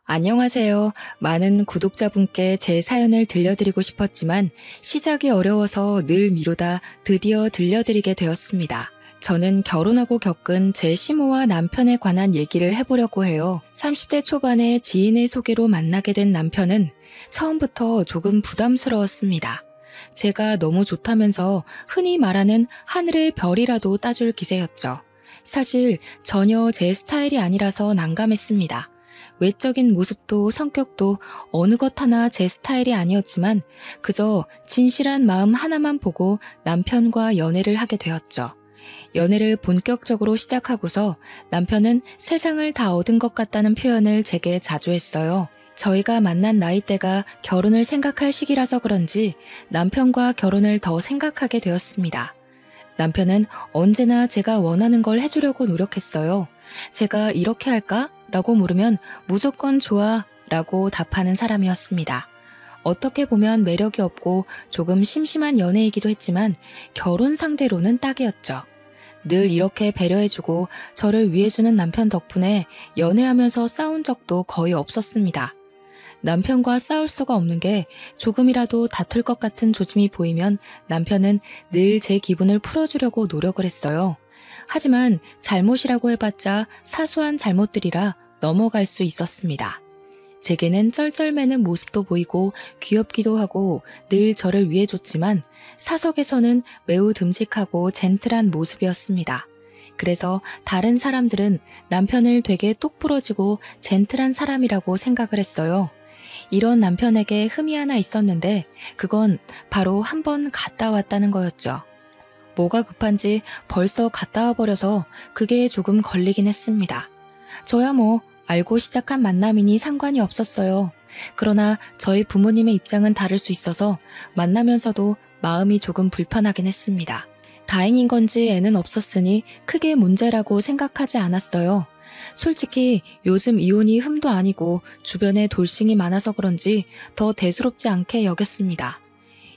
안녕하세요. 많은 구독자분께 제 사연을 들려드리고 싶었지만 시작이 어려워서 늘 미루다 드디어 들려드리게 되었습니다. 저는 결혼하고 겪은 제 시모와 남편에 관한 얘기를 해보려고 해요. 30대 초반에 지인의 소개로 만나게 된 남편은 처음부터 조금 부담스러웠습니다. 제가 너무 좋다면서 흔히 말하는 하늘의 별이라도 따줄 기세였죠. 사실 전혀 제 스타일이 아니라서 난감했습니다. 외적인 모습도 성격도 어느 것 하나 제 스타일이 아니었지만 그저 진실한 마음 하나만 보고 남편과 연애를 하게 되었죠. 연애를 본격적으로 시작하고서 남편은 세상을 다 얻은 것 같다는 표현을 제게 자주 했어요. 저희가 만난 나이대가 결혼을 생각할 시기라서 그런지 남편과 결혼을 더 생각하게 되었습니다. 남편은 언제나 제가 원하는 걸 해주려고 노력했어요. 제가 이렇게 할까? 라고 물으면 무조건 좋아 라고 답하는 사람이었습니다. 어떻게 보면 매력이 없고 조금 심심한 연애이기도 했지만 결혼 상대로는 딱이었죠. 늘 이렇게 배려해주고 저를 위해주는 남편 덕분에 연애하면서 싸운 적도 거의 없었습니다. 남편과 싸울 수가 없는 게 조금이라도 다툴 것 같은 조짐이 보이면 남편은 늘 제 기분을 풀어주려고 노력을 했어요. 하지만 잘못이라고 해봤자 사소한 잘못들이라 넘어갈 수 있었습니다. 제게는 쩔쩔매는 모습도 보이고 귀엽기도 하고 늘 저를 위해줬지만 사석에서는 매우 듬직하고 젠틀한 모습이었습니다. 그래서 다른 사람들은 남편을 되게 똑부러지고 젠틀한 사람이라고 생각을 했어요. 이런 남편에게 흠이 하나 있었는데 그건 바로 한 번 갔다 왔다는 거였죠. 뭐가 급한지 벌써 갔다 와버려서 그게 조금 걸리긴 했습니다. 저야 뭐 알고 시작한 만남이니 상관이 없었어요. 그러나 저희 부모님의 입장은 다를 수 있어서 만나면서도 마음이 조금 불편하긴 했습니다. 다행인 건지 애는 없었으니 크게 문제라고 생각하지 않았어요. 솔직히 요즘 이혼이 흠도 아니고 주변에 돌싱이 많아서 그런지 더 대수롭지 않게 여겼습니다.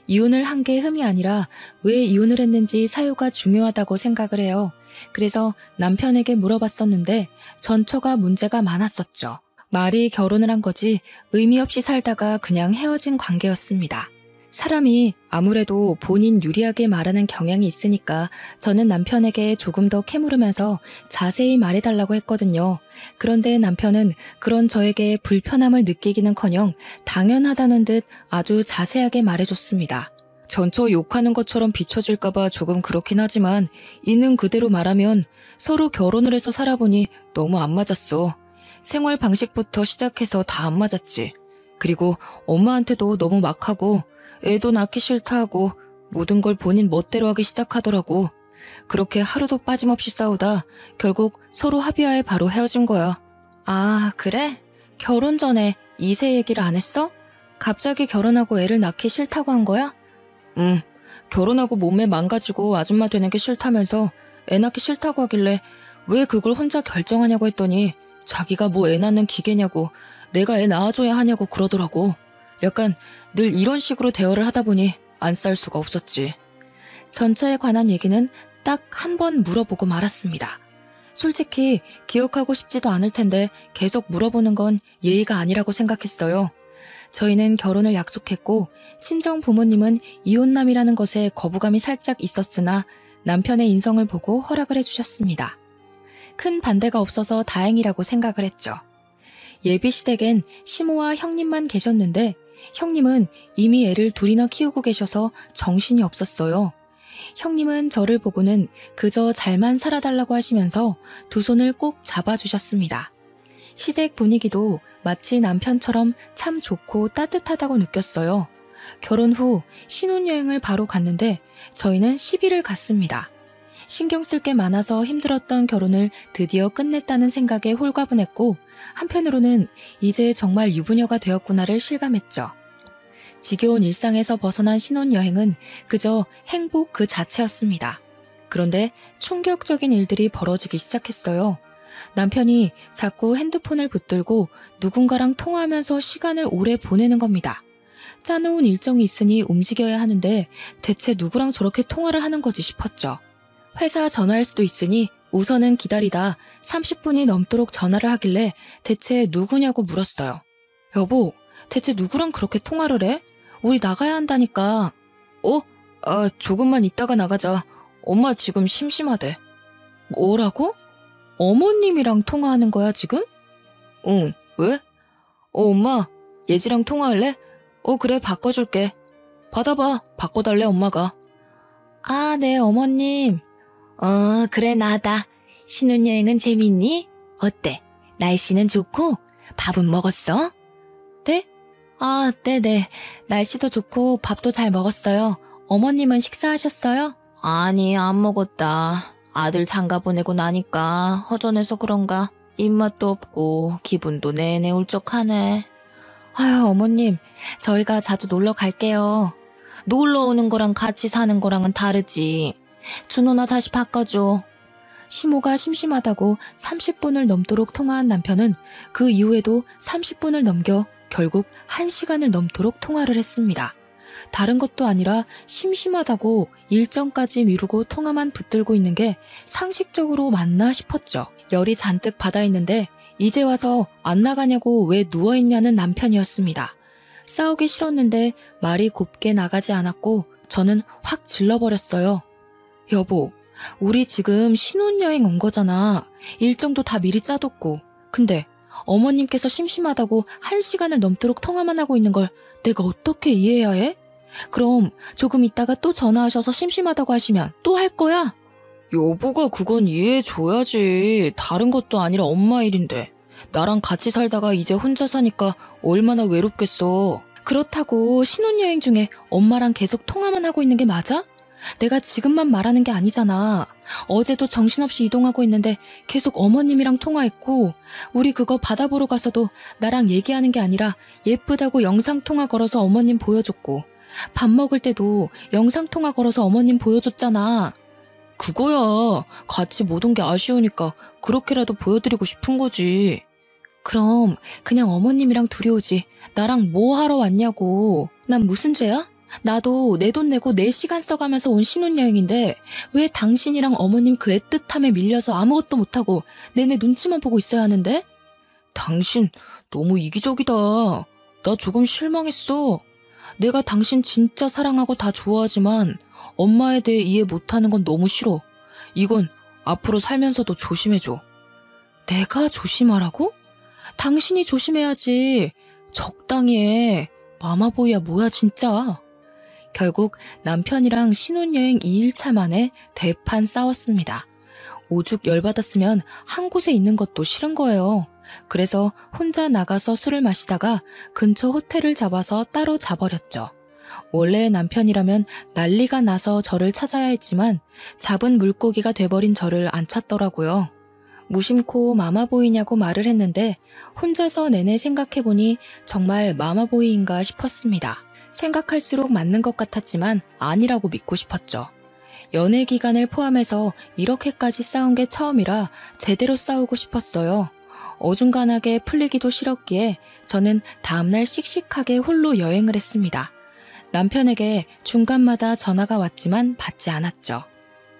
이혼을 한 게 흠이 아니라 왜 이혼을 했는지 사유가 중요하다고 생각을 해요. 그래서 남편에게 물어봤었는데 전처가 문제가 많았었죠. 말이 결혼을 한 거지 의미 없이 살다가 그냥 헤어진 관계였습니다. 사람이 아무래도 본인 유리하게 말하는 경향이 있으니까 저는 남편에게 조금 더 캐물으면서 자세히 말해달라고 했거든요. 그런데 남편은 그런 저에게 불편함을 느끼기는커녕 당연하다는 듯 아주 자세하게 말해줬습니다. 전처 욕하는 것처럼 비춰질까봐 조금 그렇긴 하지만 있는 그대로 말하면 서로 결혼을 해서 살아보니 너무 안 맞았어. 생활 방식부터 시작해서 다 안 맞았지. 그리고 엄마한테도 너무 막하고 애도 낳기 싫다 하고 모든 걸 본인 멋대로 하기 시작하더라고. 그렇게 하루도 빠짐없이 싸우다 결국 서로 합의하에 바로 헤어진 거야. 아, 그래? 결혼 전에 이세 얘기를 안 했어? 갑자기 결혼하고 애를 낳기 싫다고 한 거야? 응. 결혼하고 몸매 망가지고 아줌마 되는 게 싫다면서 애 낳기 싫다고 하길래 왜 그걸 혼자 결정하냐고 했더니 자기가 뭐 애 낳는 기계냐고 내가 애 낳아줘야 하냐고 그러더라고. 약간 늘 이런 식으로 대화를 하다 보니 안 쌀 수가 없었지. 전처에 관한 얘기는 딱 한 번 물어보고 말았습니다. 솔직히 기억하고 싶지도 않을 텐데 계속 물어보는 건 예의가 아니라고 생각했어요. 저희는 결혼을 약속했고 친정 부모님은 이혼남이라는 것에 거부감이 살짝 있었으나 남편의 인성을 보고 허락을 해주셨습니다. 큰 반대가 없어서 다행이라고 생각을 했죠. 예비시댁엔 시모와 형님만 계셨는데 형님은 이미 애를 둘이나 키우고 계셔서 정신이 없었어요. 형님은 저를 보고는 그저 잘만 살아달라고 하시면서 두 손을 꼭 잡아주셨습니다. 시댁 분위기도 마치 남편처럼 참 좋고 따뜻하다고 느꼈어요. 결혼 후 신혼여행을 바로 갔는데 저희는 10일을 갔습니다. 신경 쓸 게 많아서 힘들었던 결혼을 드디어 끝냈다는 생각에 홀가분했고 한편으로는 이제 정말 유부녀가 되었구나를 실감했죠. 지겨운 일상에서 벗어난 신혼여행은 그저 행복 그 자체였습니다. 그런데 충격적인 일들이 벌어지기 시작했어요. 남편이 자꾸 핸드폰을 붙들고 누군가랑 통화하면서 시간을 오래 보내는 겁니다. 짜놓은 일정이 있으니 움직여야 하는데 대체 누구랑 저렇게 통화를 하는 거지 싶었죠. 회사 전화일 수도 있으니 우선은 기다리다 30분이 넘도록 전화를 하길래 대체 누구냐고 물었어요. 여보, 대체 누구랑 그렇게 통화를 해? 우리 나가야 한다니까. 조금만 있다가 나가자. 엄마 지금 심심하대. 뭐라고? 어머님이랑 통화하는 거야, 지금? 응, 왜? 엄마, 예지랑 통화할래? 그래, 바꿔줄게. 받아봐, 바꿔달래, 엄마가. 아, 네, 어머님. 그래, 나다. 신혼여행은 재밌니? 어때? 날씨는 좋고? 밥은 먹었어? 네? 아, 네네. 날씨도 좋고 밥도 잘 먹었어요. 어머님은 식사하셨어요? 아니, 안 먹었다. 아들 장가 보내고 나니까 허전해서 그런가 입맛도 없고 기분도 내내 울적하네. 아유, 어머님, 저희가 자주 놀러 갈게요. 놀러 오는 거랑 같이 사는 거랑은 다르지. 준호나 다시 바꿔줘. 시모가 심심하다고 30분을 넘도록 통화한 남편은 그 이후에도 30분을 넘겨 결국 1시간을 넘도록 통화를 했습니다. 다른 것도 아니라 심심하다고 일정까지 미루고 통화만 붙들고 있는 게 상식적으로 맞나 싶었죠. 열이 잔뜩 받아 있는데 이제 와서 안 나가냐고 왜 누워있냐는 남편이었습니다. 싸우기 싫었는데 말이 곱게 나가지 않았고 저는 확 질러버렸어요. 여보, 우리 지금 신혼여행 온 거잖아. 일정도 다 미리 짜뒀고. 근데 어머님께서 심심하다고 1시간을 넘도록 통화만 하고 있는 걸 내가 어떻게 이해해야 해? 그럼 조금 있다가 또 전화하셔서 심심하다고 하시면 또 할 거야? 여보가 그건 이해해줘야지. 다른 것도 아니라 엄마 일인데. 나랑 같이 살다가 이제 혼자 사니까 얼마나 외롭겠어. 그렇다고 신혼여행 중에 엄마랑 계속 통화만 하고 있는 게 맞아? 내가 지금만 말하는 게 아니잖아. 어제도 정신없이 이동하고 있는데 계속 어머님이랑 통화했고, 우리 그거 바다 보러 가서도 나랑 얘기하는 게 아니라 예쁘다고 영상통화 걸어서 어머님 보여줬고, 밥 먹을 때도 영상통화 걸어서 어머님 보여줬잖아. 그거야. 같이 못 온 게 아쉬우니까 그렇게라도 보여드리고 싶은 거지. 그럼 그냥 어머님이랑 둘이 오지. 나랑 뭐 하러 왔냐고. 난 무슨 죄야? 나도 내 돈 내고 내 시간 써가면서 온 신혼여행인데 왜 당신이랑 어머님 그 애틋함에 밀려서 아무것도 못하고 내내 눈치만 보고 있어야 하는데? 당신 너무 이기적이다. 나 조금 실망했어. 내가 당신 진짜 사랑하고 다 좋아하지만 엄마에 대해 이해 못하는 건 너무 싫어. 이건 앞으로 살면서도 조심해줘. 내가 조심하라고? 당신이 조심해야지. 적당히 해. 마마보이야 뭐야 진짜. 결국 남편이랑 신혼여행 2일차 만에 대판 싸웠습니다. 오죽 열받았으면 한 곳에 있는 것도 싫은 거예요. 그래서 혼자 나가서 술을 마시다가 근처 호텔을 잡아서 따로 자버렸죠. 원래 남편이라면 난리가 나서 저를 찾아야 했지만 잡은 물고기가 돼버린 저를 안 찾더라고요. 무심코 마마보이냐고 말을 했는데 혼자서 내내 생각해보니 정말 마마보이인가 싶었습니다. 생각할수록 맞는 것 같았지만 아니라고 믿고 싶었죠. 연애 기간을 포함해서 이렇게까지 싸운 게 처음이라 제대로 싸우고 싶었어요. 어중간하게 풀리기도 싫었기에 저는 다음날 씩씩하게 홀로 여행을 했습니다. 남편에게 중간마다 전화가 왔지만 받지 않았죠.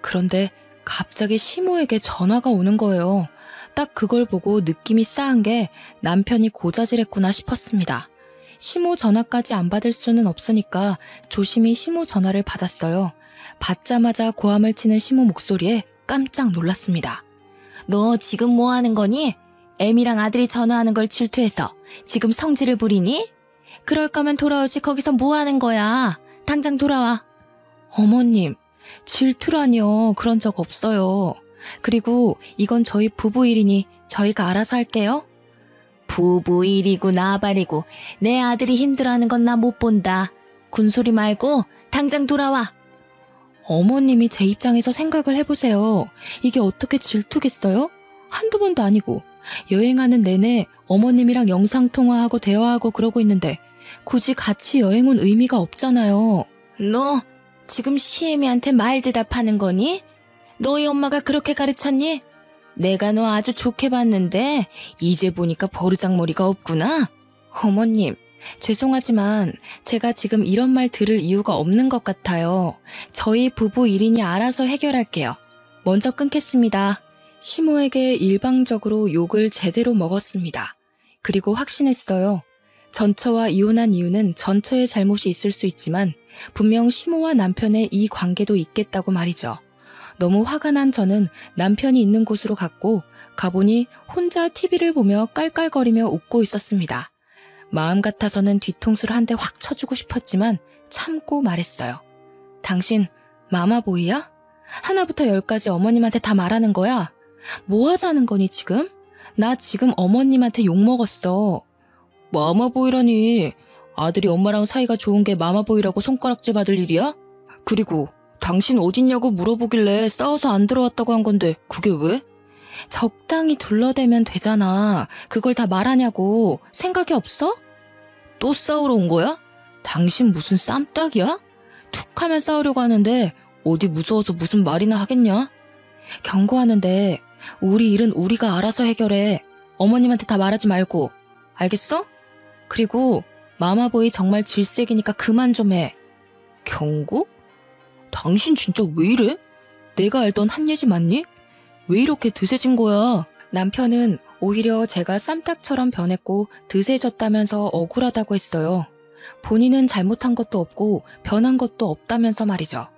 그런데 갑자기 시모에게 전화가 오는 거예요. 딱 그걸 보고 느낌이 싸한 게 남편이 고자질했구나 싶었습니다. 시모 전화까지 안 받을 수는 없으니까 조심히 시모 전화를 받았어요. 받자마자 고함을 치는 시모 목소리에 깜짝 놀랐습니다. 너 지금 뭐 하는 거니? 애미랑 아들이 전화하는 걸 질투해서 지금 성질을 부리니? 그럴 거면 돌아오지 거기서 뭐 하는 거야? 당장 돌아와. 어머님, 질투라니요. 그런 적 없어요. 그리고 이건 저희 부부 일이니 저희가 알아서 할게요. 부부 일이고 나발이고 내 아들이 힘들어하는 건 나 못 본다. 군소리 말고 당장 돌아와. 어머님이 제 입장에서 생각을 해보세요. 이게 어떻게 질투겠어요? 한두 번도 아니고 여행하는 내내 어머님이랑 영상통화하고 대화하고 그러고 있는데 굳이 같이 여행 온 의미가 없잖아요. 너 지금 시애미한테 말 대답하는 거니? 너희 엄마가 그렇게 가르쳤니? 내가 너 아주 좋게 봤는데 이제 보니까 버르장머리가 없구나. 어머님, 죄송하지만 제가 지금 이런 말 들을 이유가 없는 것 같아요. 저희 부부 일이니 알아서 해결할게요. 먼저 끊겠습니다. 시모에게 일방적으로 욕을 제대로 먹었습니다. 그리고 확신했어요. 전처와 이혼한 이유는 전처의 잘못이 있을 수 있지만 분명 시모와 남편의 이 관계도 있겠다고 말이죠. 너무 화가 난 저는 남편이 있는 곳으로 갔고 가보니 혼자 TV를 보며 깔깔거리며 웃고 있었습니다. 마음 같아서는 뒤통수를 한 대 확 쳐주고 싶었지만 참고 말했어요. 당신 마마보이야? 하나부터 열까지 어머님한테 다 말하는 거야? 뭐 하자는 거니 지금? 나 지금 어머님한테 욕먹었어. 마마보이라니. 아들이 엄마랑 사이가 좋은 게 마마보이라고 손가락질 받을 일이야? 그리고 당신 어딨냐고 물어보길래 싸워서 안 들어왔다고 한 건데 그게 왜? 적당히 둘러대면 되잖아. 그걸 다 말하냐고. 생각이 없어? 또 싸우러 온 거야? 당신 무슨 쌈딱이야? 툭하면 싸우려고 하는데 어디 무서워서 무슨 말이나 하겠냐? 경고하는데 우리 일은 우리가 알아서 해결해. 어머님한테 다 말하지 말고. 알겠어? 그리고 마마보이 정말 질색이니까 그만 좀 해. 경고? 당신 진짜 왜 이래? 내가 알던 한예지 맞니? 왜 이렇게 드세진 거야? 남편은 오히려 제가 쌈딱처럼 변했고 드세졌다면서 억울하다고 했어요. 본인은 잘못한 것도 없고 변한 것도 없다면서 말이죠.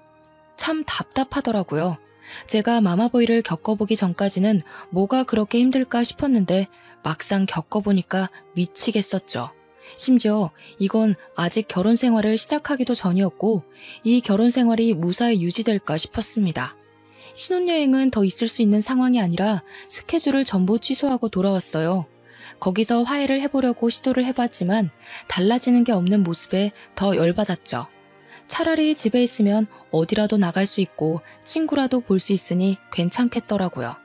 참 답답하더라고요. 제가 마마보이를 겪어보기 전까지는 뭐가 그렇게 힘들까 싶었는데 막상 겪어보니까 미치겠었죠. 심지어 이건 아직 결혼 생활을 시작하기도 전이었고 이 결혼 생활이 무사히 유지될까 싶었습니다. 신혼여행은 더 있을 수 있는 상황이 아니라 스케줄을 전부 취소하고 돌아왔어요. 거기서 화해를 해보려고 시도를 해봤지만 달라지는 게 없는 모습에 더 열받았죠. 차라리 집에 있으면 어디라도 나갈 수 있고 친구라도 볼 수 있으니 괜찮겠더라고요.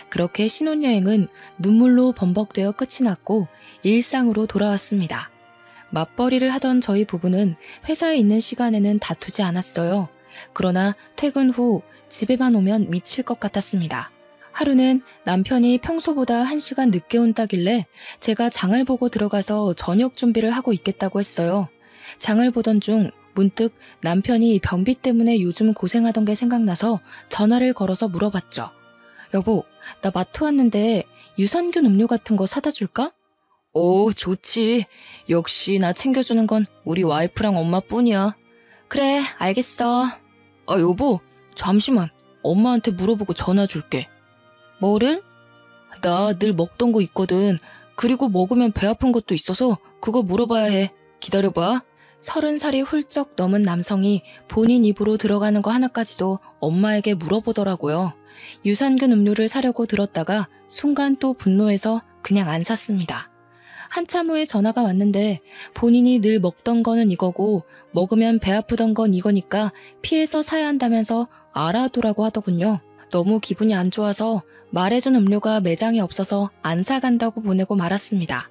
그렇게 신혼여행은 눈물로 범벅되어 끝이 났고 일상으로 돌아왔습니다. 맞벌이를 하던 저희 부부는 회사에 있는 시간에는 다투지 않았어요. 그러나 퇴근 후 집에만 오면 미칠 것 같았습니다. 하루는 남편이 평소보다 1시간 늦게 온다길래 제가 장을 보고 들어가서 저녁 준비를 하고 있겠다고 했어요. 장을 보던 중 문득 남편이 변비 때문에 요즘 고생하던 게 생각나서 전화를 걸어서 물어봤죠. 여보, 나 마트 왔는데 유산균 음료 같은 거 사다 줄까? 오, 좋지. 역시 나 챙겨주는 건 우리 와이프랑 엄마뿐이야. 그래, 알겠어. 아, 여보, 잠시만. 엄마한테 물어보고 전화 줄게. 뭐를? 나 늘 먹던 거 있거든. 그리고 먹으면 배 아픈 것도 있어서 그거 물어봐야 해. 기다려봐. 30살이 훌쩍 넘은 남성이 본인 입으로 들어가는 거 하나까지도 엄마에게 물어보더라고요. 유산균 음료를 사려고 들었다가 순간 또 분노해서 그냥 안 샀습니다. 한참 후에 전화가 왔는데 본인이 늘 먹던 거는 이거고 먹으면 배 아프던 건 이거니까 피해서 사야 한다면서 알아두라고 하더군요. 너무 기분이 안 좋아서 말해준 음료가 매장에 없어서 안 사간다고 보내고 말았습니다.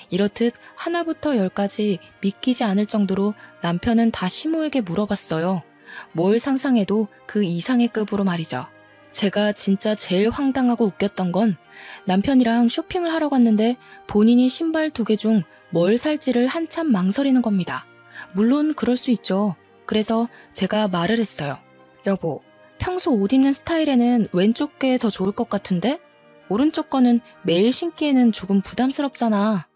이렇듯 하나부터 열까지 믿기지 않을 정도로 남편은 다 시모에게 물어봤어요. 뭘 상상해도 그 이상의 급으로 말이죠. 제가 진짜 제일 황당하고 웃겼던 건 남편이랑 쇼핑을 하러 갔는데 본인이 신발 2개 중 뭘 살지를 한참 망설이는 겁니다. 물론 그럴 수 있죠. 그래서 제가 말을 했어요. 여보, 평소 옷 입는 스타일에는 왼쪽 게 더 좋을 것 같은데? 오른쪽 거는 매일 신기에는 조금 부담스럽잖아.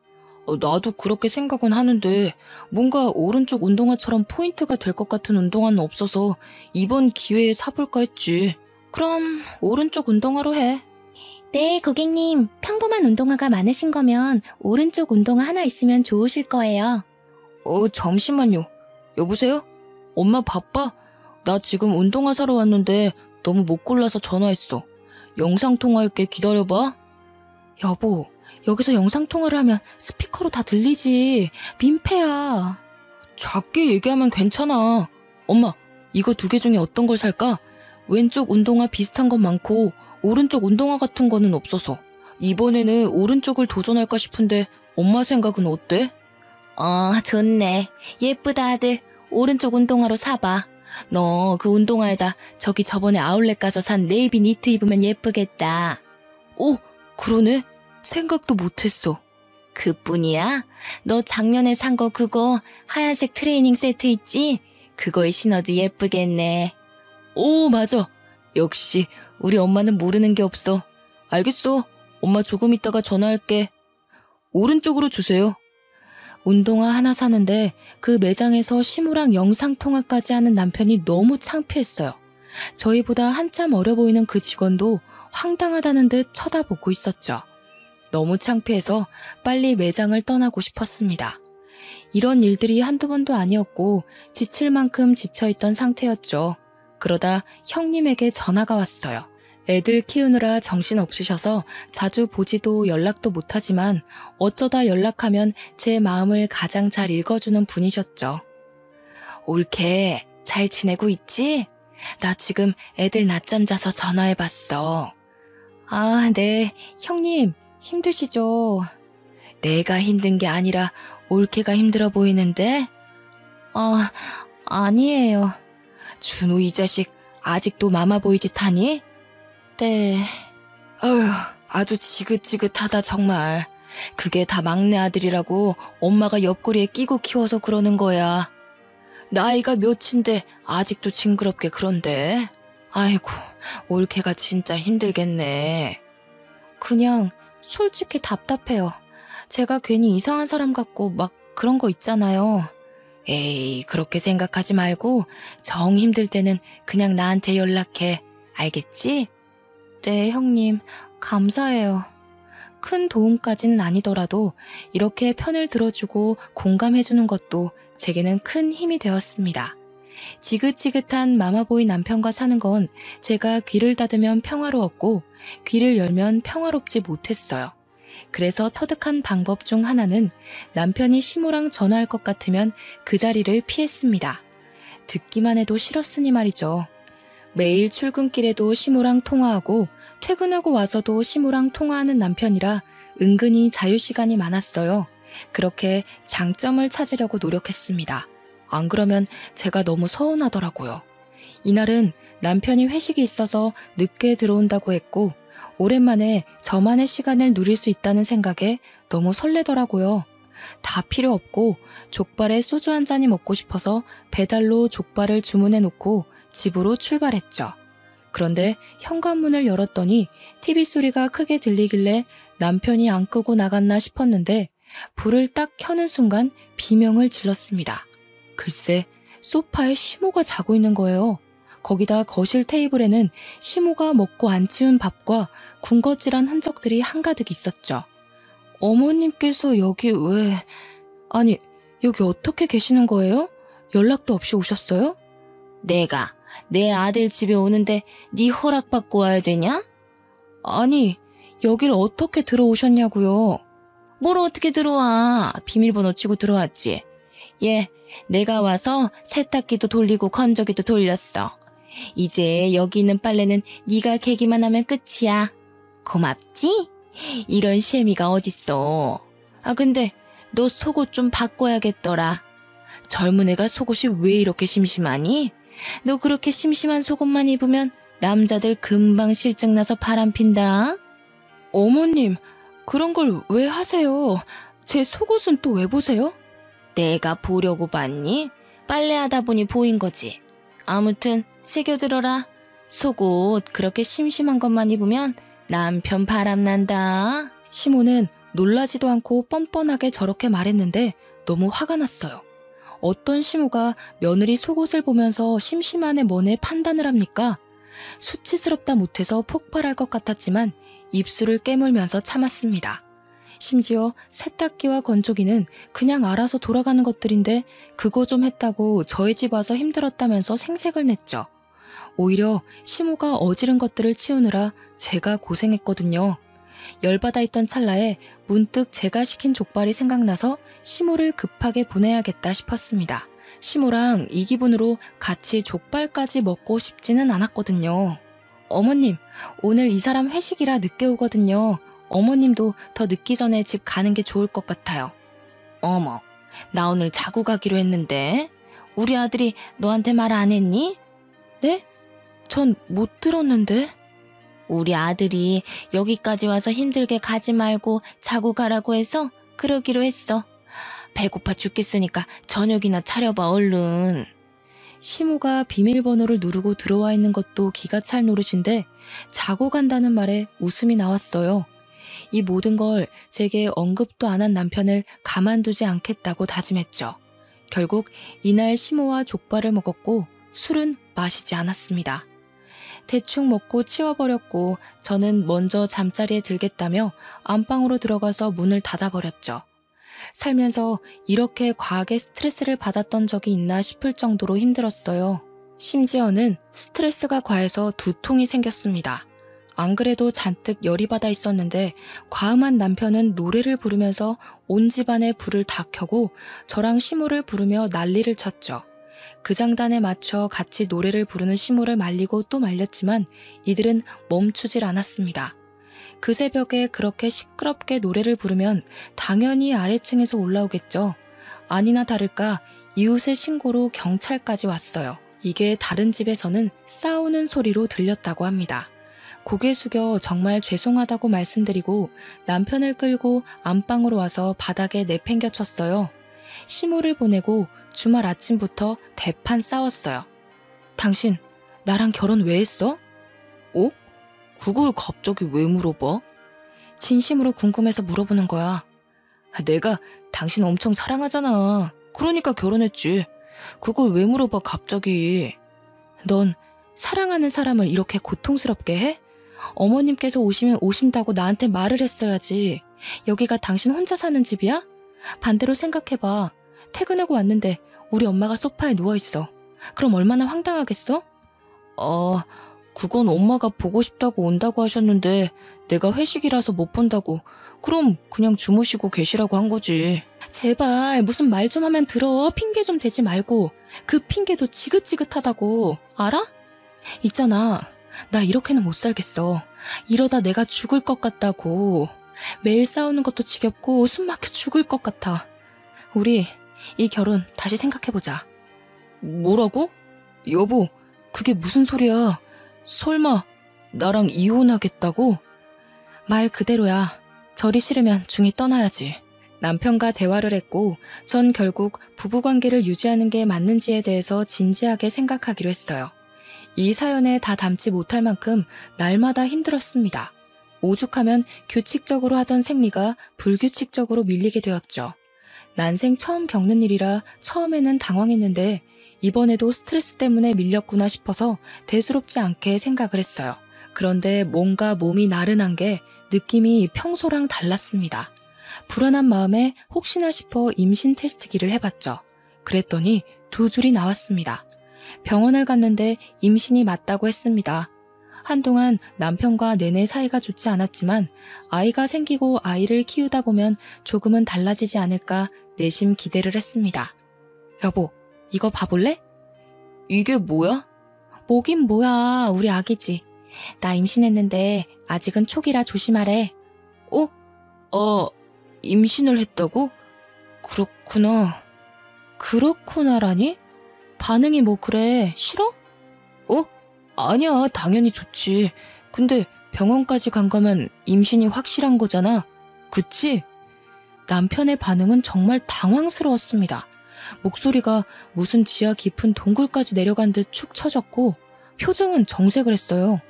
나도 그렇게 생각은 하는데 뭔가 오른쪽 운동화처럼 포인트가 될 것 같은 운동화는 없어서 이번 기회에 사볼까 했지. 그럼 오른쪽 운동화로 해. 네, 고객님. 평범한 운동화가 많으신 거면 오른쪽 운동화 하나 있으면 좋으실 거예요. 잠시만요. 여보세요? 엄마 바빠? 나 지금 운동화 사러 왔는데 너무 못 골라서 전화했어. 영상통화할게. 기다려봐. 여보, 여기서 영상통화를 하면 스피커로 다 들리지. 민폐야. 작게 얘기하면 괜찮아. 엄마, 이거 2개 중에 어떤 걸 살까? 왼쪽 운동화 비슷한 건 많고 오른쪽 운동화 같은 거는 없어서 이번에는 오른쪽을 도전할까 싶은데 엄마 생각은 어때? 좋네. 예쁘다 아들. 오른쪽 운동화로 사봐. 너 그 운동화에다 저기 저번에 아울렛 가서 산 네이비 니트 입으면 예쁘겠다. 오, 그러네. 생각도 못했어. 그뿐이야? 너 작년에 산 거 그거 하얀색 트레이닝 세트 있지? 그거에 신어도 예쁘겠네. 오, 맞아. 역시 우리 엄마는 모르는 게 없어. 알겠어. 엄마 조금 있다가 전화할게. 오른쪽으로 주세요. 운동화 하나 사는데 그 매장에서 시무랑 영상통화까지 하는 남편이 너무 창피했어요. 저희보다 한참 어려 보이는 그 직원도 황당하다는 듯 쳐다보고 있었죠. 너무 창피해서 빨리 매장을 떠나고 싶었습니다. 이런 일들이 한두 번도 아니었고 지칠 만큼 지쳐있던 상태였죠. 그러다 형님에게 전화가 왔어요. 애들 키우느라 정신없으셔서 자주 보지도 연락도 못하지만 어쩌다 연락하면 제 마음을 가장 잘 읽어주는 분이셨죠. 올케, 잘 지내고 있지? 나 지금 애들 낮잠 자서 전화해봤어. 아, 네. 형님, 힘드시죠? 내가 힘든 게 아니라 올케가 힘들어 보이는데? 아니에요. 준우 이 자식 아직도 마마보이 짓 하니? 네. 어휴, 아주 지긋지긋하다 정말. 그게 다 막내 아들이라고 엄마가 옆구리에 끼고 키워서 그러는 거야. 나이가 몇인데 아직도 징그럽게 그런데. 아이고, 올케가 진짜 힘들겠네. 그냥 솔직히 답답해요. 제가 괜히 이상한 사람 같고 막 그런 거 있잖아요. 에이, 그렇게 생각하지 말고 정 힘들 때는 그냥 나한테 연락해. 알겠지? 네, 형님. 감사해요. 큰 도움까지는 아니더라도 이렇게 편을 들어주고 공감해주는 것도 제게는 큰 힘이 되었습니다. 지긋지긋한 마마보이 남편과 사는 건 제가 귀를 닫으면 평화로웠고 귀를 열면 평화롭지 못했어요. 그래서 터득한 방법 중 하나는 남편이 시무랑 전화할 것 같으면 그 자리를 피했습니다. 듣기만 해도 싫었으니 말이죠. 매일 출근길에도 시무랑 통화하고 퇴근하고 와서도 시무랑 통화하는 남편이라 은근히 자유시간이 많았어요. 그렇게 장점을 찾으려고 노력했습니다. 안 그러면 제가 너무 서운하더라고요. 이날은 남편이 회식이 있어서 늦게 들어온다고 했고 오랜만에 저만의 시간을 누릴 수 있다는 생각에 너무 설레더라고요. 다 필요 없고 족발에 소주 한 잔이 먹고 싶어서 배달로 족발을 주문해 놓고 집으로 출발했죠. 그런데 현관문을 열었더니 TV 소리가 크게 들리길래 남편이 안 끄고 나갔나 싶었는데 불을 딱 켜는 순간 비명을 질렀습니다. 글쎄, 소파에 시모가 자고 있는 거예요. 거기다 거실 테이블에는 시모가 먹고 안 치운 밥과 군것질한 흔적들이 한가득 있었죠. 어머님께서 여기 왜... 아니, 여기 어떻게 계시는 거예요? 연락도 없이 오셨어요? 내가 내 아들 집에 오는데 네 허락받고 와야 되냐? 아니, 여길 어떻게 들어오셨냐고요? 뭘 어떻게 들어와? 비밀번호 치고 들어왔지. 예, 내가 와서 세탁기도 돌리고 건조기도 돌렸어. 이제 여기 있는 빨래는 네가 개기만 하면 끝이야. 고맙지? 이런 시애미가 어딨어. 아, 근데 너 속옷 좀 바꿔야겠더라. 젊은 애가 속옷이 왜 이렇게 심심하니? 너 그렇게 심심한 속옷만 입으면 남자들 금방 실증나서 바람핀다. 어머님, 그런 걸 왜 하세요? 제 속옷은 또 왜 보세요? 내가 보려고 봤니? 빨래하다 보니 보인 거지. 아무튼 새겨들어라. 속옷 그렇게 심심한 것만 입으면 남편 바람난다. 시모는 놀라지도 않고 뻔뻔하게 저렇게 말했는데 너무 화가 났어요. 어떤 시모가 며느리 속옷을 보면서 심심하네 뭐네 판단을 합니까? 수치스럽다 못해서 폭발할 것 같았지만 입술을 깨물면서 참았습니다. 심지어 세탁기와 건조기는 그냥 알아서 돌아가는 것들인데 그거 좀 했다고 저희 집 와서 힘들었다면서 생색을 냈죠. 오히려 시모가 어지른 것들을 치우느라 제가 고생했거든요. 열받아 있던 찰나에 문득 제가 시킨 족발이 생각나서 시모를 급하게 보내야겠다 싶었습니다. 시모랑 이 기분으로 같이 족발까지 먹고 싶지는 않았거든요. 어머님, 오늘 이 사람 회식이라 늦게 오거든요. 어머님도 더 늦기 전에 집 가는 게 좋을 것 같아요. 어머, 나 오늘 자고 가기로 했는데 우리 아들이 너한테 말 안 했니? 네? 전 못 들었는데. 우리 아들이 여기까지 와서 힘들게 가지 말고 자고 가라고 해서 그러기로 했어. 배고파 죽겠으니까 저녁이나 차려봐 얼른. 시모가 비밀번호를 누르고 들어와 있는 것도 기가 찰 노릇인데 자고 간다는 말에 웃음이 나왔어요. 이 모든 걸 제게 언급도 안 한 남편을 가만두지 않겠다고 다짐했죠. 결국 이날 시모와 족발을 먹었고 술은 마시지 않았습니다. 대충 먹고 치워버렸고 저는 먼저 잠자리에 들겠다며 안방으로 들어가서 문을 닫아버렸죠. 살면서 이렇게 과하게 스트레스를 받았던 적이 있나 싶을 정도로 힘들었어요. 심지어는 스트레스가 과해서 두통이 생겼습니다. 안 그래도 잔뜩 열이 받아 있었는데 과음한 남편은 노래를 부르면서 온 집안에 불을 다 켜고 저랑 시모를 부르며 난리를 쳤죠. 그 장단에 맞춰 같이 노래를 부르는 시모를 말리고 또 말렸지만 이들은 멈추질 않았습니다. 그 새벽에 그렇게 시끄럽게 노래를 부르면 당연히 아래층에서 올라오겠죠. 아니나 다를까 이웃의 신고로 경찰까지 왔어요. 이게 다른 집에서는 싸우는 소리로 들렸다고 합니다. 고개 숙여 정말 죄송하다고 말씀드리고 남편을 끌고 안방으로 와서 바닥에 내팽겨쳤어요. 시모를 보내고 주말 아침부터 대판 싸웠어요. 당신 나랑 결혼 왜 했어? 어? 그걸 갑자기 왜 물어봐? 진심으로 궁금해서 물어보는 거야. 내가 당신 엄청 사랑하잖아. 그러니까 결혼했지. 그걸 왜 물어봐 갑자기. 넌 사랑하는 사람을 이렇게 고통스럽게 해? 어머님께서 오시면 오신다고 나한테 말을 했어야지. 여기가 당신 혼자 사는 집이야? 반대로 생각해봐. 퇴근하고 왔는데 우리 엄마가 소파에 누워있어. 그럼 얼마나 황당하겠어? 그건 엄마가 보고 싶다고 온다고 하셨는데 내가 회식이라서 못 본다고. 그럼 그냥 주무시고 계시라고 한 거지. 제발 무슨 말 좀 하면 들어. 핑계 좀 대지 말고. 그 핑계도 지긋지긋하다고. 알아? 있잖아. 나 이렇게는 못 살겠어. 이러다 내가 죽을 것 같다고. 매일 싸우는 것도 지겹고 숨 막혀 죽을 것 같아. 우리 이 결혼 다시 생각해보자. 뭐라고? 여보, 그게 무슨 소리야. 설마 나랑 이혼하겠다고? 말 그대로야. 절이 싫으면 중이 떠나야지. 남편과 대화를 했고 전 결국 부부관계를 유지하는 게 맞는지에 대해서 진지하게 생각하기로 했어요. 이 사연에 다 담지 못할 만큼 날마다 힘들었습니다. 오죽하면 규칙적으로 하던 생리가 불규칙적으로 밀리게 되었죠. 난생 처음 겪는 일이라 처음에는 당황했는데 이번에도 스트레스 때문에 밀렸구나 싶어서 대수롭지 않게 생각을 했어요. 그런데 뭔가 몸이 나른한 게 느낌이 평소랑 달랐습니다. 불안한 마음에 혹시나 싶어 임신 테스트기를 해봤죠. 그랬더니 2줄이 나왔습니다. 병원을 갔는데 임신이 맞다고 했습니다. 한동안 남편과 내내 사이가 좋지 않았지만 아이가 생기고 아이를 키우다 보면 조금은 달라지지 않을까 내심 기대를 했습니다. 여보, 이거 봐볼래? 이게 뭐야? 뭐긴 뭐야, 우리 아기지. 나 임신했는데 아직은 초기라 조심하래. 임신을 했다고? 그렇구나. 그렇구나라니? 반응이 뭐 그래, 싫어? 아니야, 당연히 좋지. 근데 병원까지 간 거면 임신이 확실한 거잖아. 그치? 남편의 반응은 정말 당황스러웠습니다. 목소리가 무슨 지하 깊은 동굴까지 내려간 듯 축 처졌고 표정은 정색을 했어요.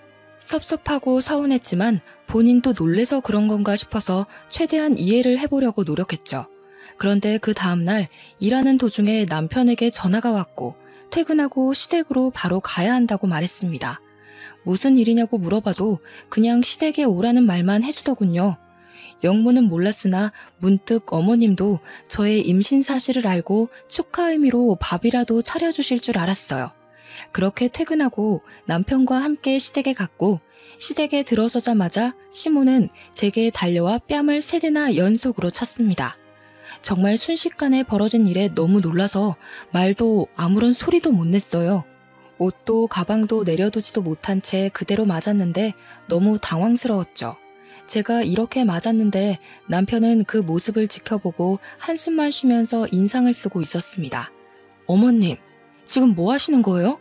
섭섭하고 서운했지만 본인도 놀래서 그런 건가 싶어서 최대한 이해를 해보려고 노력했죠. 그런데 그 다음날 일하는 도중에 남편에게 전화가 왔고 퇴근하고 시댁으로 바로 가야 한다고 말했습니다. 무슨 일이냐고 물어봐도 그냥 시댁에 오라는 말만 해주더군요. 영문은 몰랐으나 문득 어머님도 저의 임신 사실을 알고 축하 의미로 밥이라도 차려주실 줄 알았어요. 그렇게 퇴근하고 남편과 함께 시댁에 갔고 시댁에 들어서자마자 시모는 제게 달려와 뺨을 3대나 연속으로 쳤습니다. 정말 순식간에 벌어진 일에 너무 놀라서 말도 아무런 소리도 못 냈어요. 옷도 가방도 내려두지도 못한 채 그대로 맞았는데 너무 당황스러웠죠. 제가 이렇게 맞았는데 남편은 그 모습을 지켜보고 한숨만 쉬면서 인상을 쓰고 있었습니다. 어머님, 지금 뭐 하시는 거예요?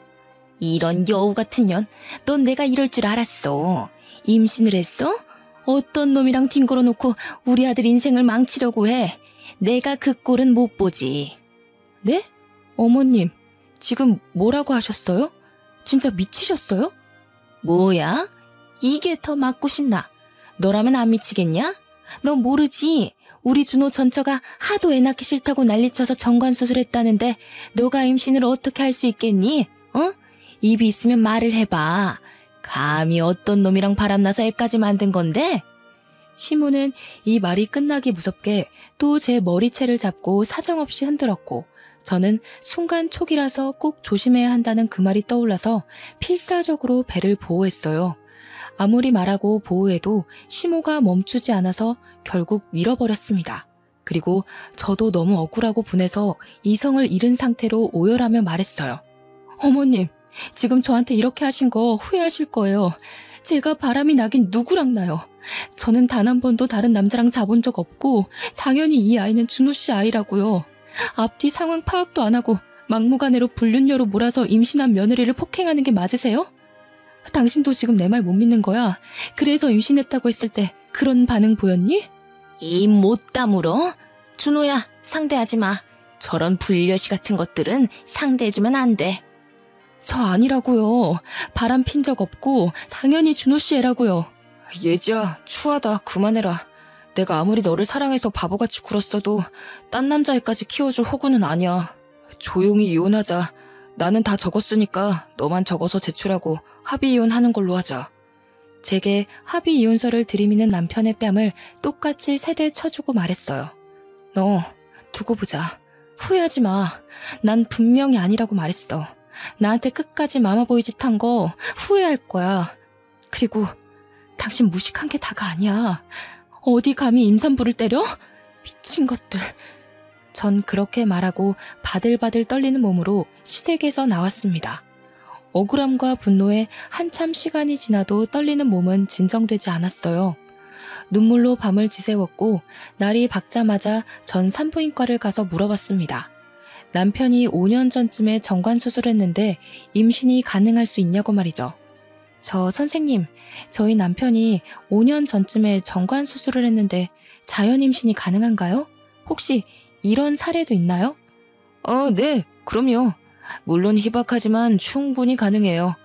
이런 여우 같은 년, 넌 내가 이럴 줄 알았어. 임신을 했어? 어떤 놈이랑 뒹굴어 놓고 우리 아들 인생을 망치려고 해. 내가 그 꼴은 못 보지. 네? 어머님, 지금 뭐라고 하셨어요? 진짜 미치셨어요? 뭐야? 이게 더 맞고 싶나? 너라면 안 미치겠냐? 너 모르지? 우리 준호 전처가 하도 애 낳기 싫다고 난리쳐서 정관수술했다는데 너가 임신을 어떻게 할 수 있겠니? 어? 입이 있으면 말을 해봐. 감히 어떤 놈이랑 바람나서 애까지 만든 건데? 시모는 이 말이 끝나기 무섭게 또 제 머리채를 잡고 사정없이 흔들었고 저는 순간 촉이라서 꼭 조심해야 한다는 그 말이 떠올라서 필사적으로 배를 보호했어요. 아무리 말하고 보호해도 시모가 멈추지 않아서 결국 밀어버렸습니다. 그리고 저도 너무 억울하고 분해서 이성을 잃은 상태로 오열하며 말했어요. 어머님, 지금 저한테 이렇게 하신 거 후회하실 거예요. 제가 바람이 나긴 누구랑 나요. 저는 단 한 번도 다른 남자랑 자본 적 없고 당연히 이 아이는 준호 씨 아이라고요. 앞뒤 상황 파악도 안 하고 막무가내로 불륜녀로 몰아서 임신한 며느리를 폭행하는 게 맞으세요? 당신도 지금 내 말 못 믿는 거야. 그래서 임신했다고 했을 때 그런 반응 보였니? 입 못 다물어? 준호야, 상대하지 마. 저런 불려시 같은 것들은 상대해주면 안 돼. 저 아니라고요. 바람 핀 적 없고 당연히 준호 씨 애라고요. 예지야, 추하다. 그만해라. 내가 아무리 너를 사랑해서 바보같이 굴었어도 딴 남자애까지 키워줄 호구는 아니야. 조용히 이혼하자. 나는 다 적었으니까 너만 적어서 제출하고 합의 이혼하는 걸로 하자. 제게 합의 이혼서를 들이미는 남편의 뺨을 똑같이 세대 쳐주고 말했어요. 너 두고 보자. 후회하지 마. 난 분명히 아니라고 말했어. 나한테 끝까지 마마보이 짓 한 거 후회할 거야. 그리고 당신 무식한 게 다가 아니야. 어디 감히 임산부를 때려? 미친 것들. 전 그렇게 말하고 바들바들 떨리는 몸으로 시댁에서 나왔습니다. 억울함과 분노에 한참 시간이 지나도 떨리는 몸은 진정되지 않았어요. 눈물로 밤을 지새웠고 날이 밝자마자 전 산부인과를 가서 물어봤습니다. 남편이 5년 전쯤에 정관수술했는데 임신이 가능할 수 있냐고 말이죠. 저 선생님, 저희 남편이 5년 전쯤에 정관수술을 했는데 자연임신이 가능한가요? 혹시 이런 사례도 있나요? 네, 그럼요. 물론 희박하지만 충분히 가능해요.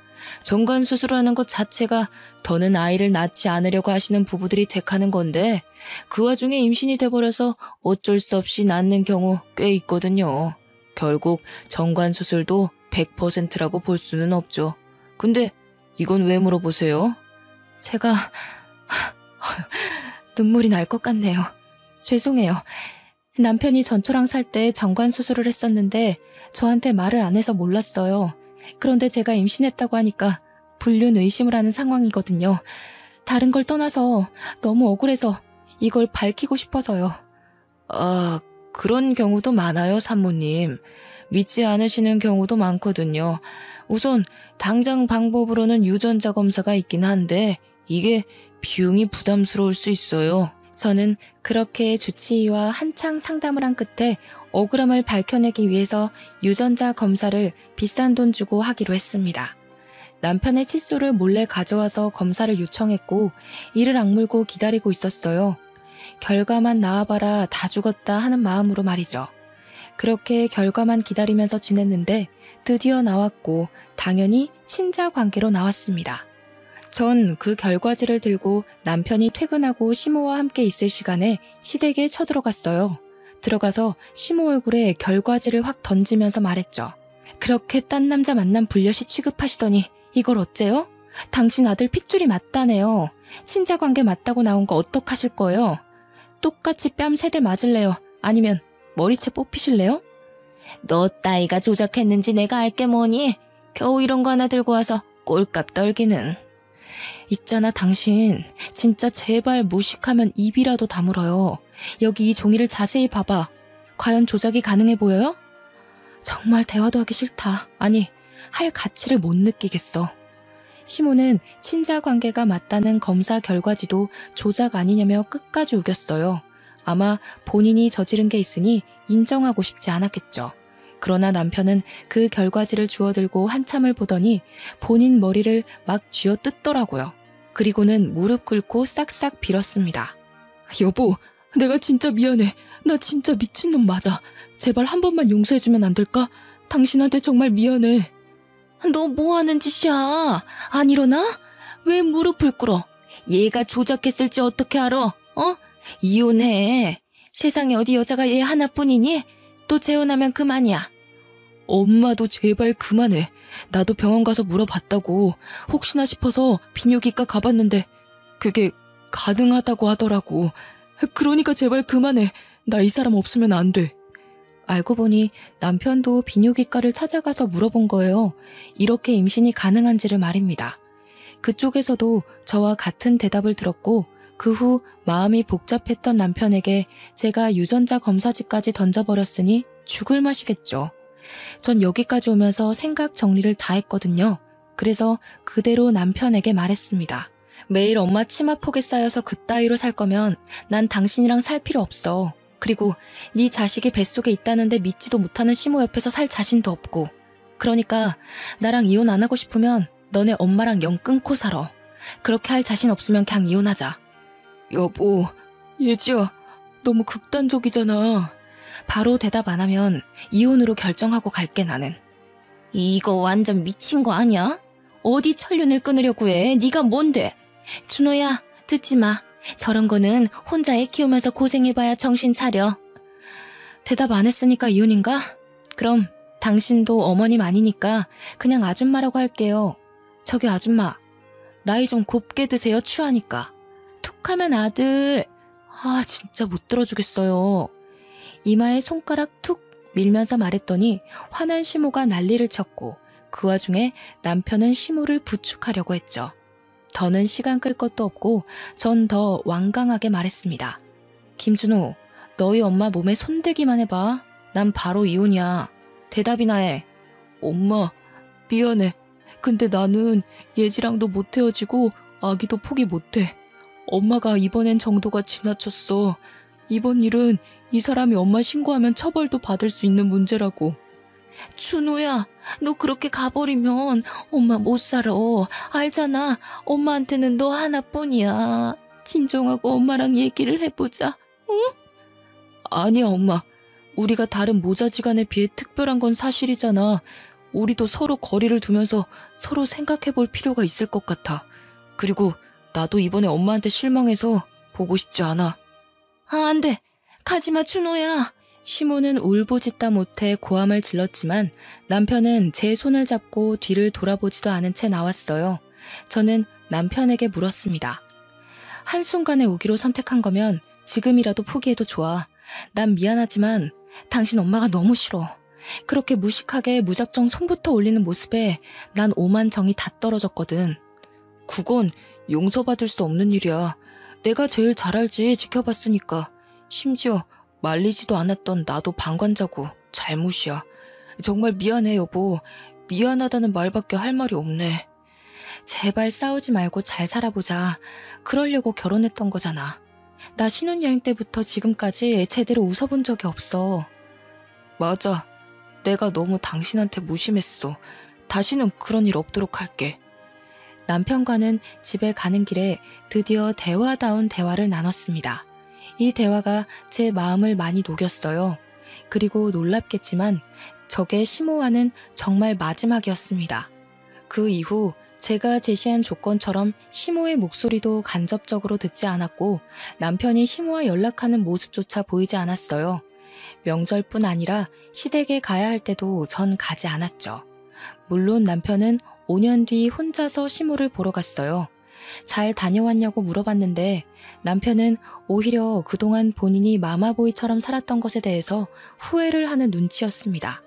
정관수술하는 것 자체가 더는 아이를 낳지 않으려고 하시는 부부들이 택하는 건데 그 와중에 임신이 돼버려서 어쩔 수 없이 낳는 경우 꽤 있거든요. 결국 정관수술도 100%라고 볼 수는 없죠. 근데 이건 왜 물어보세요? 제가 눈물이 날 것 같네요. 죄송해요. 남편이 전초랑 살 때 정관수술을 했었는데 저한테 말을 안 해서 몰랐어요. 그런데 제가 임신했다고 하니까 불륜 의심을 하는 상황이거든요. 다른 걸 떠나서 너무 억울해서 이걸 밝히고 싶어서요. 그런 경우도 많아요, 산모님. 믿지 않으시는 경우도 많거든요. 우선 당장 방법으로는 유전자 검사가 있긴 한데 이게 비용이 부담스러울 수 있어요. 저는 그렇게 주치의와 한창 상담을 한 끝에 억울함을 밝혀내기 위해서 유전자 검사를 비싼 돈 주고 하기로 했습니다. 남편의 칫솔을 몰래 가져와서 검사를 요청했고 이를 악물고 기다리고 있었어요. 결과만 나와봐라 다 죽었다 하는 마음으로 말이죠. 그렇게 결과만 기다리면서 지냈는데 드디어 나왔고 당연히 친자 관계로 나왔습니다. 전 그 결과지를 들고 남편이 퇴근하고 시모와 함께 있을 시간에 시댁에 쳐들어갔어요. 들어가서 시모 얼굴에 결과지를 확 던지면서 말했죠. 그렇게 딴 남자 만남 불려시 취급하시더니 이걸 어째요? 당신 아들 핏줄이 맞다네요. 친자관계 맞다고 나온 거 어떡하실 거예요? 똑같이 뺨 3대 맞을래요? 아니면 머리채 뽑히실래요? 너 따위가 조작했는지 내가 알게 뭐니? 겨우 이런 거 하나 들고 와서 꼴값 떨기는. 있잖아 당신 진짜 제발 무식하면 입이라도 다물어요. 여기 이 종이를 자세히 봐봐. 과연 조작이 가능해 보여요? 정말 대화도 하기 싫다. 아니 할 가치를 못 느끼겠어. 시모는 친자 관계가 맞다는 검사 결과지도 조작 아니냐며 끝까지 우겼어요. 아마 본인이 저지른 게 있으니 인정하고 싶지 않았겠죠. 그러나 남편은 그 결과지를 주워들고 한참을 보더니 본인 머리를 막 쥐어뜯더라고요. 그리고는 무릎 꿇고 싹싹 빌었습니다. 여보, 내가 진짜 미안해. 나 진짜 미친놈 맞아. 제발 한 번만 용서해주면 안 될까? 당신한테 정말 미안해. 너 뭐하는 짓이야? 안 일어나? 왜 무릎을 꿇어? 얘가 조작했을지 어떻게 알아? 이혼해. 세상에 어디 여자가 얘 하나뿐이니? 또 재혼하면 그만이야. 엄마도 제발 그만해. 나도 병원 가서 물어봤다고. 혹시나 싶어서 비뇨기과 가봤는데 그게 가능하다고 하더라고. 그러니까 제발 그만해. 나 이 사람 없으면 안 돼. 알고 보니 남편도 비뇨기과를 찾아가서 물어본 거예요. 이렇게 임신이 가능한지를 말입니다. 그쪽에서도 저와 같은 대답을 들었고 그 후 마음이 복잡했던 남편에게 제가 유전자 검사지까지 던져버렸으니 죽을 맛이겠죠. 전 여기까지 오면서 생각 정리를 다 했거든요. 그래서 그대로 남편에게 말했습니다. 매일 엄마 치마폭에 쌓여서 그따위로 살 거면 난 당신이랑 살 필요 없어. 그리고 네 자식이 뱃속에 있다는데 믿지도 못하는 시모 옆에서 살 자신도 없고. 그러니까 나랑 이혼 안 하고 싶으면 너네 엄마랑 영 끊고 살아. 그렇게 할 자신 없으면 그냥 이혼하자. 여보, 예지야, 너무 극단적이잖아. 바로 대답 안 하면 이혼으로 결정하고 갈게 나는. 이거 완전 미친 거 아니야? 어디 천륜을 끊으려고 해? 네가 뭔데? 준호야, 듣지 마. 저런 거는 혼자 애 키우면서 고생해봐야 정신 차려. 대답 안 했으니까 이혼인가? 그럼 당신도 어머님 아니니까 그냥 아줌마라고 할게요. 저기 아줌마, 나이 좀 곱게 드세요. 추하니까. 툭하면 아들. 아 진짜 못 들어주겠어요. 이마에 손가락 툭 밀면서 말했더니 화난 시모가 난리를 쳤고 그 와중에 남편은 시모를 부축하려고 했죠. 더는 시간 끌 것도 없고 전 더 완강하게 말했습니다. 김준호, 너희 엄마 몸에 손대기만 해봐. 난 바로 이혼이야. 대답이나 해. 엄마, 미안해. 근데 나는 예지랑도 못 헤어지고 아기도 포기 못해. 엄마가 이번엔 정도가 지나쳤어. 이번 일은 이 사람이 엄마 신고하면 처벌도 받을 수 있는 문제라고. 준호야, 너 그렇게 가버리면 엄마 못 살아. 알잖아. 엄마한테는 너 하나뿐이야. 진정하고 엄마랑 얘기를 해보자. 응? 아니야, 엄마. 우리가 다른 모자지간에 비해 특별한 건 사실이잖아. 우리도 서로 거리를 두면서 서로 생각해볼 필요가 있을 것 같아. 그리고 나도 이번에 엄마한테 실망해서 보고 싶지 않아. 아, 안 돼. 가지마, 준호야. 시모는 울부짖다 못해 고함을 질렀지만 남편은 제 손을 잡고 뒤를 돌아보지도 않은 채 나왔어요. 저는 남편에게 물었습니다. 한순간에 오기로 선택한 거면 지금이라도 포기해도 좋아. 난 미안하지만 당신 엄마가 너무 싫어. 그렇게 무식하게 무작정 손부터 올리는 모습에 난 오만 정이 다 떨어졌거든. 그건 용서받을 수 없는 일이야. 내가 제일 잘 알지, 지켜봤으니까. 심지어 말리지도 않았던 나도 방관자고 잘못이야. 정말 미안해, 여보. 미안하다는 말밖에 할 말이 없네. 제발 싸우지 말고 잘 살아보자. 그러려고 결혼했던 거잖아. 나 신혼여행 때부터 지금까지 제대로 웃어본 적이 없어. 맞아. 내가 너무 당신한테 무심했어. 다시는 그런 일 없도록 할게. 남편과는 집에 가는 길에 드디어 대화다운 대화를 나눴습니다. 이 대화가 제 마음을 많이 녹였어요. 그리고 놀랍겠지만 저게 시모와는 정말 마지막이었습니다. 그 이후 제가 제시한 조건처럼 시모의 목소리도 간접적으로 듣지 않았고 남편이 시모와 연락하는 모습조차 보이지 않았어요. 명절뿐 아니라 시댁에 가야 할 때도 전 가지 않았죠. 물론 남편은 5년 뒤 혼자서 시모를 보러 갔어요. 잘 다녀왔냐고 물어봤는데 남편은 오히려 그동안 본인이 마마보이처럼 살았던 것에 대해서 후회를 하는 눈치였습니다.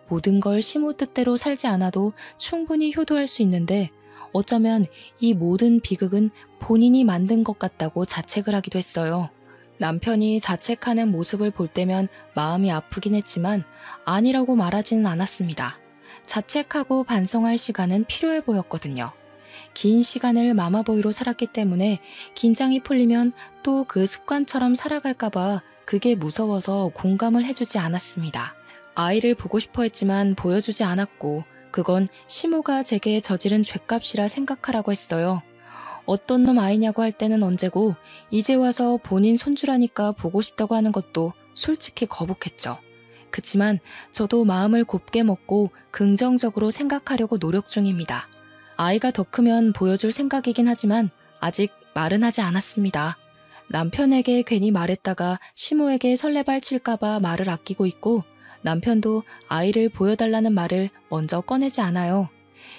모든 걸 시모 뜻대로 살지 않아도 충분히 효도할 수 있는데 어쩌면 이 모든 비극은 본인이 만든 것 같다고 자책을 하기도 했어요. 남편이 자책하는 모습을 볼 때면 마음이 아프긴 했지만 아니라고 말하지는 않았습니다. 자책하고 반성할 시간은 필요해 보였거든요. 긴 시간을 마마보이로 살았기 때문에 긴장이 풀리면 또 그 습관처럼 살아갈까봐 그게 무서워서 공감을 해주지 않았습니다. 아이를 보고 싶어 했지만 보여주지 않았고 그건 시모가 제게 저지른 죗값이라 생각하라고 했어요. 어떤 놈 아이냐고 할 때는 언제고 이제 와서 본인 손주라니까 보고 싶다고 하는 것도 솔직히 거북했죠. 그치만 저도 마음을 곱게 먹고 긍정적으로 생각하려고 노력 중입니다. 아이가 더 크면 보여줄 생각이긴 하지만 아직 말은 하지 않았습니다. 남편에게 괜히 말했다가 시모에게 설레발 칠까봐 말을 아끼고 있고 남편도 아이를 보여달라는 말을 먼저 꺼내지 않아요.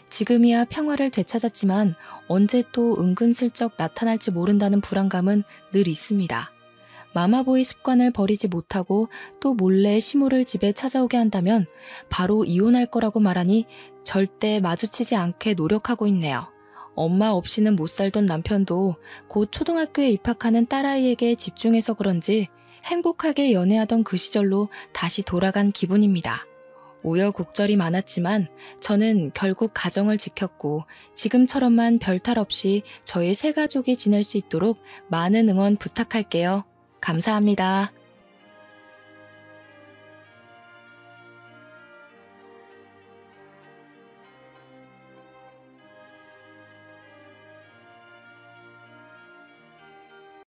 지금이야 평화를 되찾았지만 언제 또 은근슬쩍 나타날지 모른다는 불안감은 늘 있습니다. 마마보이 습관을 버리지 못하고 또 몰래 시모를 집에 찾아오게 한다면 바로 이혼할 거라고 말하니 절대 마주치지 않게 노력하고 있네요. 엄마 없이는 못 살던 남편도 곧 초등학교에 입학하는 딸아이에게 집중해서 그런지 행복하게 연애하던 그 시절로 다시 돌아간 기분입니다. 우여곡절이 많았지만 저는 결국 가정을 지켰고 지금처럼만 별탈 없이 저희 세 가족이 지낼 수 있도록 많은 응원 부탁할게요. 감사합니다.